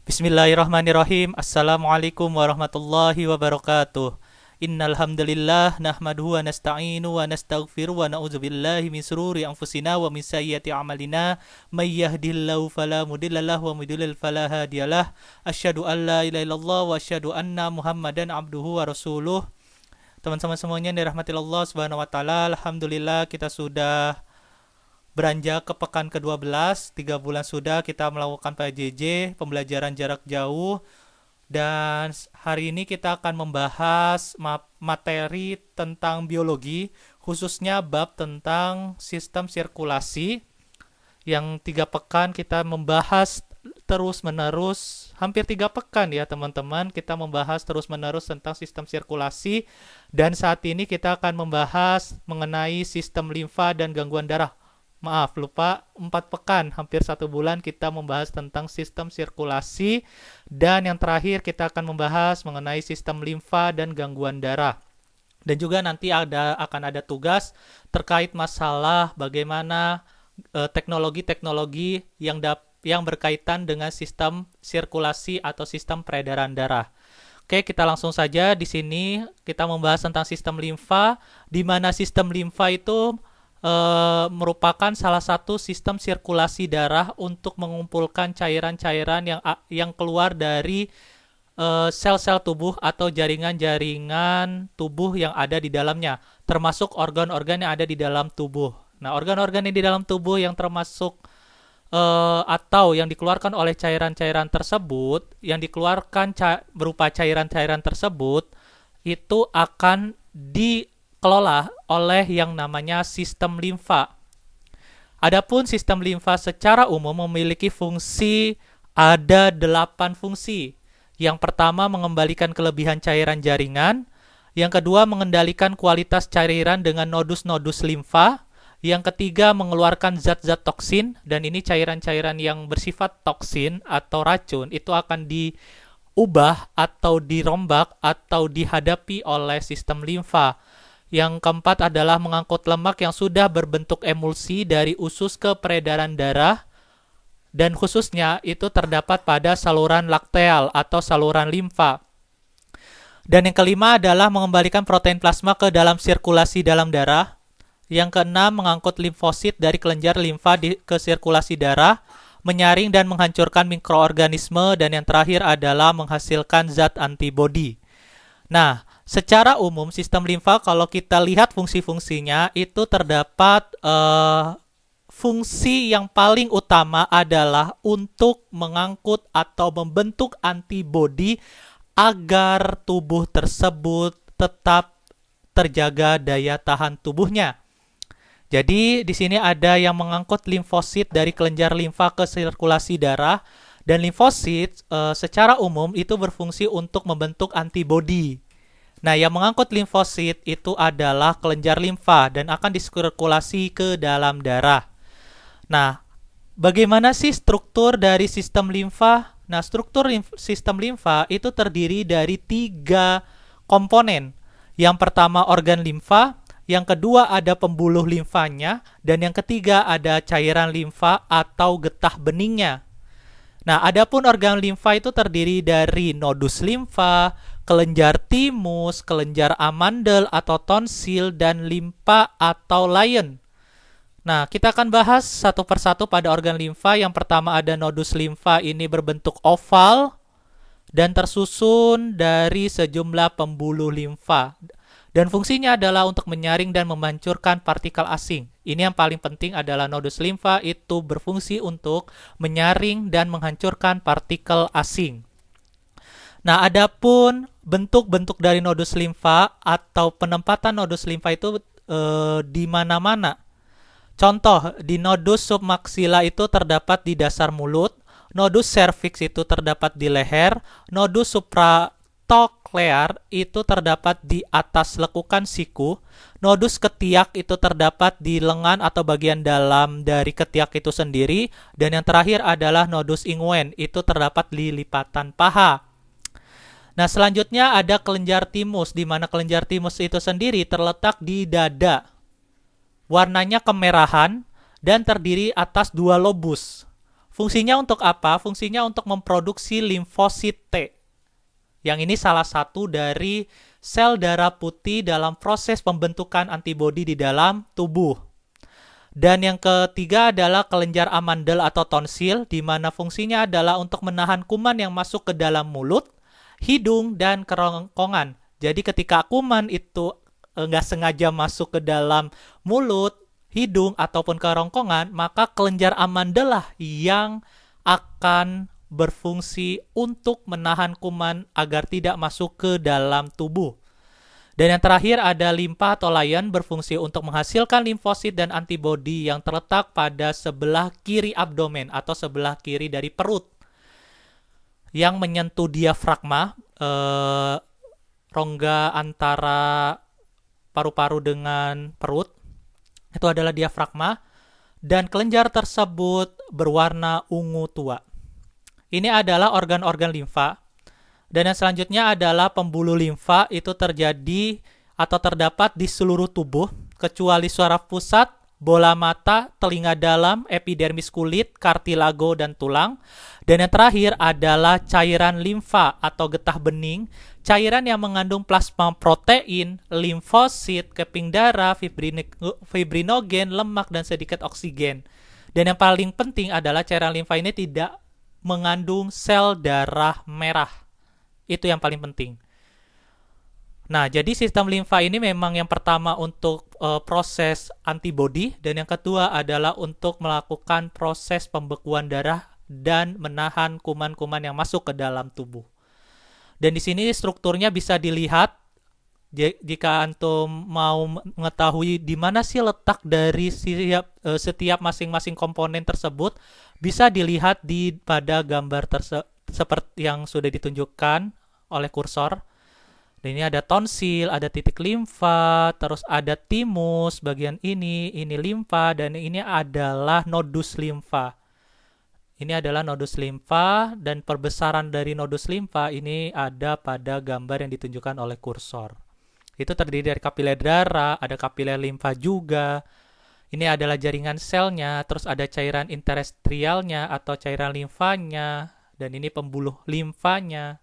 Bismillahirrahmanirrahim. Assalamualaikum warahmatullahi wabarakatuh. Innal hamdalillah nahmaduhu wa nasta'inu wa nastaghfiru wa na'udzubillahi min sururi anfusina wa min sayyiati a'malina may yahdihillahu fala mudhillalah wa may yudhlil fala hadiyalah. Asyhadu an la ilaha illallah wa asyhadu anna Muhammadan abduhu wa rasuluh. Teman-teman semuanya yang dirahmati Allah Subhanahu wa taala, alhamdulillah kita sudah beranjak ke pekan ke-12, 3 bulan sudah kita melakukan PJJ, pembelajaran jarak jauh. Dan hari ini kita akan membahas materi tentang biologi, khususnya bab tentang sistem sirkulasi. Yang 3 pekan kita membahas terus menerus, hampir 3 pekan ya teman-teman, kita membahas terus menerus tentang sistem sirkulasi. Dan saat ini kita akan membahas mengenai sistem limfa dan gangguan darah. Maaf, lupa, 4 pekan, hampir 1 bulan kita membahas tentang sistem sirkulasi. Dan yang terakhir kita akan membahas mengenai sistem limfa dan gangguan darah. Dan juga nanti akan ada tugas terkait masalah bagaimana teknologi-teknologi yang berkaitan dengan sistem sirkulasi atau sistem peredaran darah. Oke, kita langsung saja. Di sini kita membahas tentang sistem limfa, di mana sistem limfa itu merupakan salah satu sistem sirkulasi darah untuk mengumpulkan cairan-cairan yang keluar dari sel-sel tubuh atau jaringan-jaringan tubuh yang ada di dalamnya, termasuk organ-organ yang ada di dalam tubuh. Nah, organ-organ yang di dalam tubuh yang termasuk atau yang dikeluarkan oleh cairan-cairan tersebut, yang dikeluarkan berupa cairan-cairan tersebut, itu akan dikelola oleh yang namanya sistem limfa. Adapun sistem limfa secara umum memiliki ada 8 fungsi. Yang pertama, mengembalikan kelebihan cairan jaringan. Yang kedua, mengendalikan kualitas cairan dengan nodus-nodus limfa. Yang ketiga, mengeluarkan zat-zat toksin. Dan ini cairan-cairan yang bersifat toksin atau racun itu akan diubah atau dirombak atau dihadapi oleh sistem limfa. Yang keempat adalah mengangkut lemak yang sudah berbentuk emulsi dari usus ke peredaran darah, dan khususnya itu terdapat pada saluran lakteal atau saluran limfa. Dan yang kelima adalah mengembalikan protein plasma ke dalam sirkulasi dalam darah. Yang keenam, mengangkut limfosit dari kelenjar limfa ke sirkulasi darah, menyaring dan menghancurkan mikroorganisme, dan yang terakhir adalah menghasilkan zat antibodi. Nah, secara umum sistem limfa kalau kita lihat fungsi-fungsinya itu terdapat fungsi yang paling utama adalah untuk mengangkut atau membentuk antibodi agar tubuh tersebut tetap terjaga daya tahan tubuhnya. Jadi di sini ada yang mengangkut limfosit dari kelenjar limfa ke sirkulasi darah, dan limfosit secara umum itu berfungsi untuk membentuk antibodi. Nah, yang mengangkut limfosit itu adalah kelenjar limfa dan akan disirkulasi ke dalam darah. Nah, bagaimana sih struktur dari sistem limfa? Nah, struktur sistem limfa itu terdiri dari 3 komponen. Yang pertama organ limfa, yang kedua ada pembuluh limfanya, dan yang ketiga ada cairan limfa atau getah beningnya. Nah, adapun organ limfa itu terdiri dari nodus limfa, kelenjar timus, kelenjar amandel atau tonsil, dan limpa atau lion. Nah, kita akan bahas satu persatu pada organ limfa. Yang pertama ada nodus limfa, ini berbentuk oval dan tersusun dari sejumlah pembuluh limfa. Dan fungsinya adalah untuk menyaring dan menghancurkan partikel asing. Ini yang paling penting adalah nodus limfa itu berfungsi untuk menyaring dan menghancurkan partikel asing. Nah, adapun bentuk-bentuk dari nodus limfa atau penempatan nodus limfa itu di mana-mana. Contoh, di nodus submaksila itu terdapat di dasar mulut, nodus cervix itu terdapat di leher, nodus supracoclear itu terdapat di atas lekukan siku, nodus ketiak itu terdapat di lengan atau bagian dalam dari ketiak itu sendiri, dan yang terakhir adalah nodus inguen, itu terdapat di lipatan paha. Nah, selanjutnya ada kelenjar timus, di mana kelenjar timus itu sendiri terletak di dada. Warnanya kemerahan dan terdiri atas 2 lobus. Fungsinya untuk apa? Fungsinya untuk memproduksi limfosit T. Yang ini salah satu dari sel darah putih dalam proses pembentukan antibodi di dalam tubuh. Dan yang ketiga adalah kelenjar amandel atau tonsil, di mana fungsinya adalah untuk menahan kuman yang masuk ke dalam mulut, hidung, dan kerongkongan. Jadi ketika kuman itu nggak sengaja masuk ke dalam mulut, hidung, ataupun kerongkongan, maka kelenjar amandel lah yang akan berfungsi untuk menahan kuman agar tidak masuk ke dalam tubuh. Dan yang terakhir ada limfa atau layan, berfungsi untuk menghasilkan limfosit dan antibodi yang terletak pada sebelah kiri abdomen atau sebelah kiri dari perut yang menyentuh diafragma, rongga antara paru-paru dengan perut. Itu adalah diafragma, dan kelenjar tersebut berwarna ungu tua. Ini adalah organ-organ limfa. Dan yang selanjutnya adalah pembuluh limfa, itu terjadi atau terdapat di seluruh tubuh, kecuali syaraf pusat, bola mata, telinga dalam, epidermis kulit, kartilago, dan tulang. Dan yang terakhir adalah cairan limfa atau getah bening, cairan yang mengandung plasma protein, limfosit, keping darah, fibrinogen, lemak, dan sedikit oksigen. Dan yang paling penting adalah cairan limfa ini tidak mengandung sel darah merah. Itu yang paling penting. Nah, jadi sistem limfa ini memang yang pertama untuk proses antibodi, dan yang kedua adalah untuk melakukan proses pembekuan darah dan menahan kuman-kuman yang masuk ke dalam tubuh. Dan di sini strukturnya bisa dilihat. Jika antum mau mengetahui di mana sih letak dari setiap masing-masing komponen tersebut, bisa dilihat pada gambar seperti yang sudah ditunjukkan oleh kursor. Dan ini ada tonsil, ada titik limfa, terus ada timus bagian ini limfa, dan ini adalah nodus limfa. Ini adalah nodus limfa, dan perbesaran dari nodus limfa ini ada pada gambar yang ditunjukkan oleh kursor. Itu terdiri dari kapiler darah, ada kapiler limfa juga. Ini adalah jaringan selnya, terus ada cairan interstitialnya atau cairan limfanya, dan ini pembuluh limfanya,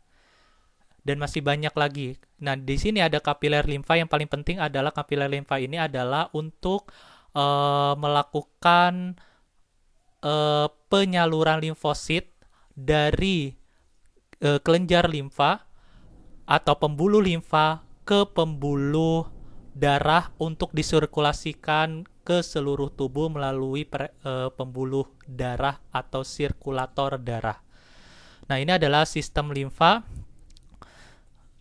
dan masih banyak lagi. Nah, di sini ada kapiler limfa. Yang paling penting adalah kapiler limfa ini adalah untuk melakukan penyaluran limfosit dari kelenjar limfa atau pembuluh limfa ke pembuluh darah untuk disirkulasikan ke seluruh tubuh melalui pembuluh darah atau sirkulator darah. Nah, ini adalah sistem limfa.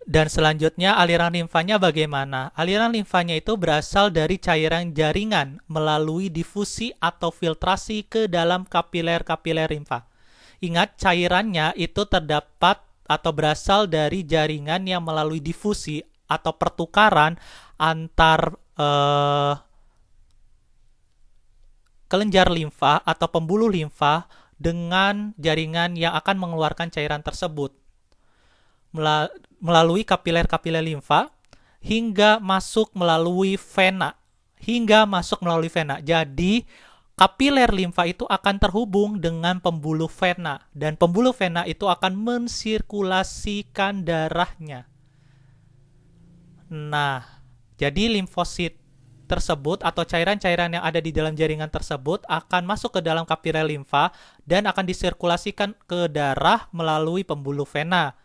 Dan selanjutnya aliran limfanya bagaimana? Aliran limfanya itu berasal dari cairan jaringan melalui difusi atau filtrasi ke dalam kapiler-kapiler limfa. Ingat, cairannya itu terdapat atau berasal dari jaringan yang melalui difusi atau pertukaran antar kelenjar limfa atau pembuluh limfa dengan jaringan yang akan mengeluarkan cairan tersebut melalui kapiler-kapiler limfa hingga masuk melalui vena. Jadi kapiler limfa itu akan terhubung dengan pembuluh vena, dan pembuluh vena itu akan mensirkulasikan darahnya. Nah, jadi limfosit tersebut atau cairan-cairan yang ada di dalam jaringan tersebut akan masuk ke dalam kapiler limfa dan akan disirkulasikan ke darah melalui pembuluh vena.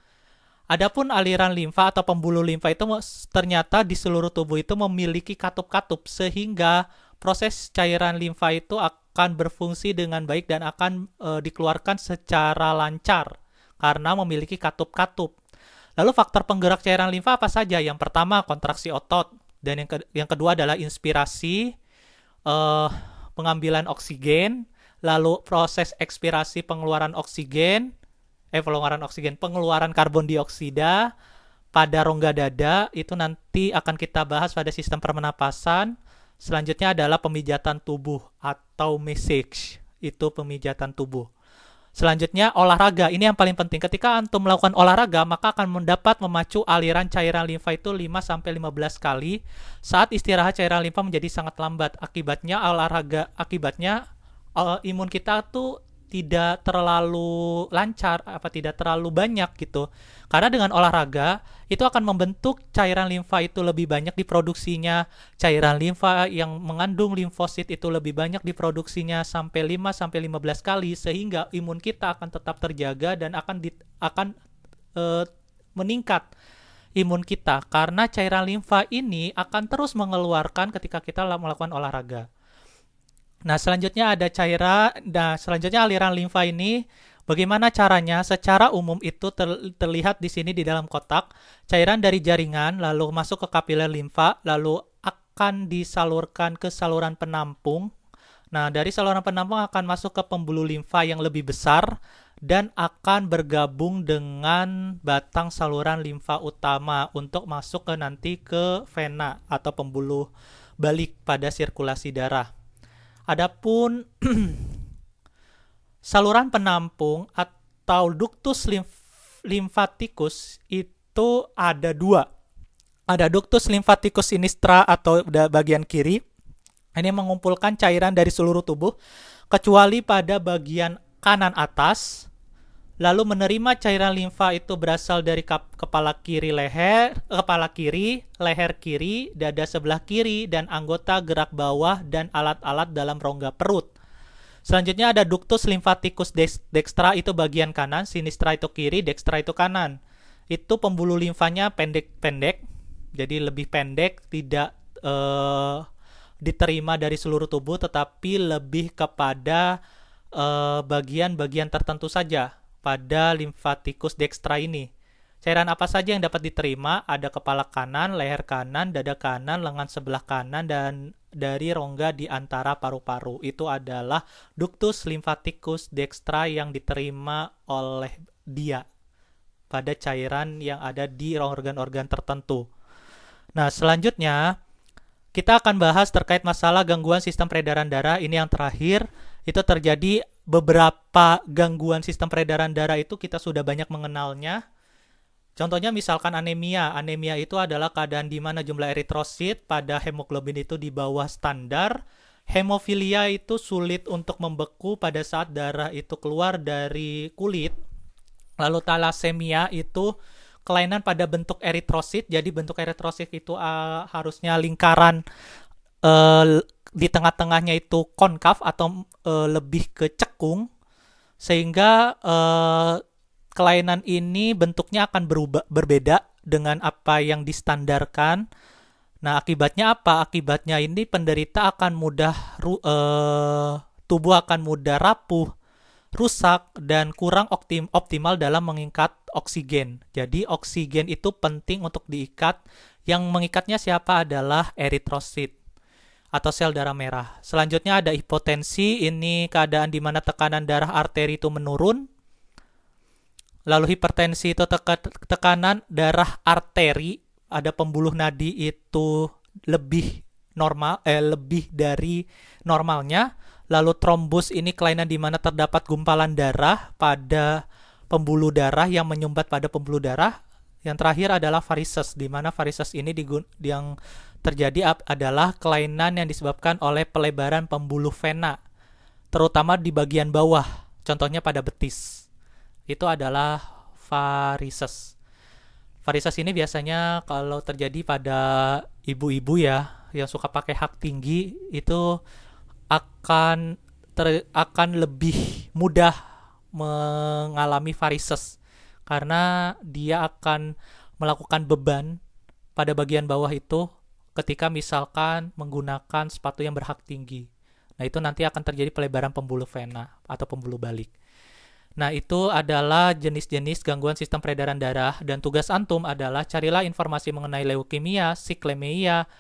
Adapun aliran limfa atau pembuluh limfa itu ternyata di seluruh tubuh itu memiliki katup-katup, sehingga proses cairan limfa itu akan berfungsi dengan baik dan akan dikeluarkan secara lancar karena memiliki katup-katup. Lalu faktor penggerak cairan limfa apa saja? Yang pertama, kontraksi otot, dan yang kedua adalah inspirasi, pengambilan oksigen, lalu proses ekspirasi pengeluaran karbon dioksida pada rongga dada. Itu nanti akan kita bahas pada sistem pernapasan. Selanjutnya adalah pemijatan tubuh atau massage, itu pemijatan tubuh. Selanjutnya olahraga, ini yang paling penting. Ketika antum melakukan olahraga, maka akan mendapat memacu aliran cairan limfa itu 5-15 kali. Saat istirahat cairan limfa menjadi sangat lambat. Akibatnya imun kita tuh tidak terlalu lancar, tidak terlalu banyak gitu. Karena dengan olahraga itu akan membentuk cairan limfa itu lebih banyak diproduksinya, cairan limfa yang mengandung limfosit itu lebih banyak diproduksinya sampai 5 sampai 15 kali, sehingga imun kita akan tetap terjaga dan akan meningkat imun kita, karena cairan limfa ini akan terus mengeluarkan ketika kita melakukan olahraga. Nah, selanjutnya aliran limfa ini bagaimana caranya? Secara umum itu terlihat di sini di dalam kotak, cairan dari jaringan lalu masuk ke kapiler limfa, lalu akan disalurkan ke saluran penampung. Nah, dari saluran penampung akan masuk ke pembuluh limfa yang lebih besar dan akan bergabung dengan batang saluran limfa utama untuk masuk nanti ke vena atau pembuluh balik pada sirkulasi darah. Adapun saluran penampung atau ductus lymphaticus itu ada dua. Ada ductus lymphaticus sinistra atau bagian kiri. Ini mengumpulkan cairan dari seluruh tubuh kecuali pada bagian kanan atas. Lalu menerima cairan limfa itu berasal dari kepala kiri, leher kiri, dada sebelah kiri, dan anggota gerak bawah dan alat-alat dalam rongga perut. Selanjutnya ada ductus lymphaticus dextra, itu bagian kanan, sinistra itu kiri, dextra itu kanan. Itu pembuluh limfanya pendek-pendek, jadi lebih pendek, tidak diterima dari seluruh tubuh, tetapi lebih kepada bagian-bagian tertentu saja. Pada limfaticus dextra ini, cairan apa saja yang dapat diterima? Ada kepala kanan, leher kanan, dada kanan, lengan sebelah kanan, dan dari rongga di antara paru-paru. Itu adalah ductus lymphaticus dextra yang diterima oleh dia pada cairan yang ada di organ-organ tertentu. Nah, selanjutnya kita akan bahas terkait masalah gangguan sistem peredaran darah. Ini yang terakhir, itu terjadi beberapa gangguan sistem peredaran darah itu kita sudah banyak mengenalnya. Contohnya misalkan anemia. Anemia itu adalah keadaan di mana jumlah eritrosit pada hemoglobin itu di bawah standar. Hemofilia itu sulit untuk membeku pada saat darah itu keluar dari kulit. Lalu thalassemia itu kelainan pada bentuk eritrosit. Jadi bentuk eritrosit itu harusnya lingkaran, di tengah-tengahnya itu konkav atau lebih ke cekung, sehingga kelainan ini bentuknya akan berbeda dengan apa yang distandarkan. Nah, akibatnya apa? Akibatnya ini penderita akan mudah tubuh akan mudah rapuh, rusak, dan kurang optimal dalam mengikat oksigen. Jadi oksigen itu penting untuk diikat. Yang mengikatnya siapa? Adalah eritrosit atau sel darah merah. Selanjutnya ada hipotensi, ini keadaan di mana tekanan darah arteri itu menurun. Lalu hipertensi itu tekanan darah arteri, ada pembuluh nadi itu lebih dari normalnya. Lalu trombus, ini kelainan di mana terdapat gumpalan darah pada pembuluh darah yang menyumbat pada pembuluh darah. Yang terakhir adalah varises, di mana varises ini yang terjadi adalah kelainan yang disebabkan oleh pelebaran pembuluh vena, terutama di bagian bawah, contohnya pada betis. Itu adalah varises. Varises ini biasanya kalau terjadi pada ibu-ibu ya, yang suka pakai hak tinggi, itu akan lebih mudah mengalami varises, karena dia akan melakukan beban pada bagian bawah itu ketika misalkan menggunakan sepatu yang berhak tinggi. Nah, itu nanti akan terjadi pelebaran pembuluh vena atau pembuluh balik. Nah, itu adalah jenis-jenis gangguan sistem peredaran darah, dan tugas antum adalah carilah informasi mengenai leukemia, siklemia,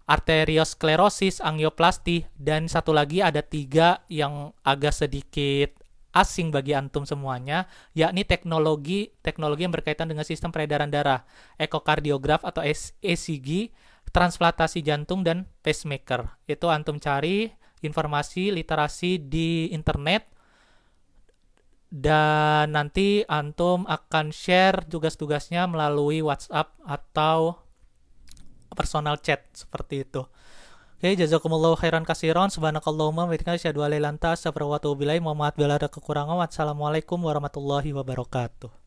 arteriosklerosis, angioplasti, dan satu lagi ada 3 yang agak sedikit asing bagi antum semuanya, yakni teknologi yang berkaitan dengan sistem peredaran darah, ekokardiograf atau ECG, transplantasi jantung, dan pacemaker. Itu antum cari informasi literasi di internet, dan nanti antum akan share tugas-tugasnya melalui WhatsApp atau personal chat seperti itu. Oke, jazakumullahu khairan kasiron. Subhanakallahumma wa bihamdika asyhadu an la ilaha illa anta astaghfiruka wa atubu ilaik. Mohon maaf bila ada kekurangan. Wassalamualaikum warahmatullahi wabarakatuh.